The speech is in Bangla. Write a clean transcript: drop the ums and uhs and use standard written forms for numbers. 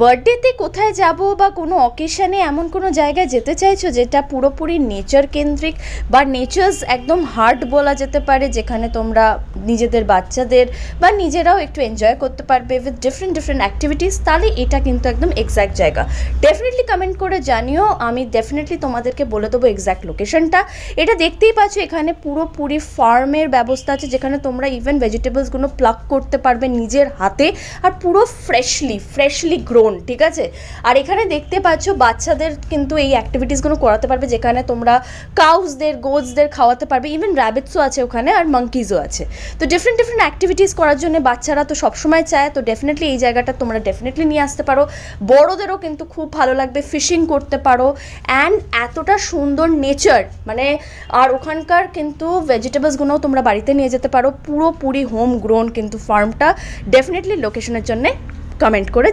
বার্থডেতে কোথায় যাব বা কোনো অকেশনে এমন কোনো জায়গায় যেতে চাইছো যেটা পুরোপুরি নেচার কেন্দ্রিক বা নেচার্স একদম হার্ট বলা যেতে পারে, যেখানে তোমরা নিজেদের বাচ্চাদের বা নিজেরাও একটু এনজয় করতে পারবে উইথ ডিফারেন্ট অ্যাক্টিভিটিস, তাহলে এটা কিন্তু একদম এক্স্যাক্ট জায়গা। ডেফিনেটলি কমেন্ট করে জানিও, আমি ডেফিনেটলি তোমাদেরকে বলে দেবো এক্স্যাক্ট লোকেশনটা। এটা দেখতেই পাচ্ছ, এখানে পুরোপুরি ফার্মের ব্যবস্থা আছে, যেখানে তোমরা ইভেন ভেজিটেবলসগুলো প্লাক করতে পারবে নিজের হাতে, আর পুরো ফ্রেশলি গ্রোন, ঠিক আছে। আর এখানে দেখতে পাচ্ছ বাচ্চাদের কিন্তু এই অ্যাক্টিভিটিসগুলো করাতে পারবে, যেখানে তোমরা কাউসদের গোটসদের খাওয়াতে পারবে, ইভেন র্যাবিটসও আছে ওখানে আর মাঙ্কিজও আছে। তো ডিফারেন্ট অ্যাক্টিভিটিস করার জন্য বাচ্চারা তো সবসময় চায়, তো ডেফিনেটলি এই জায়গাটা তোমরা ডেফিনেটলি নিয়ে আসতে পারো। বড়োদেরও কিন্তু খুব ভালো লাগবে, ফিশিং করতে পারো অ্যান্ড এতটা সুন্দর নেচার, মানে আর ওখানকার কিন্তু ভেজিটেবলসগুলোও তোমরা বাড়িতে নিয়ে যেতে পারো। পুরোপুরি হোম গ্রোন কিন্তু ফার্মটা। ডেফিনেটলি লোকেশনের জন্য কমেন্ট করে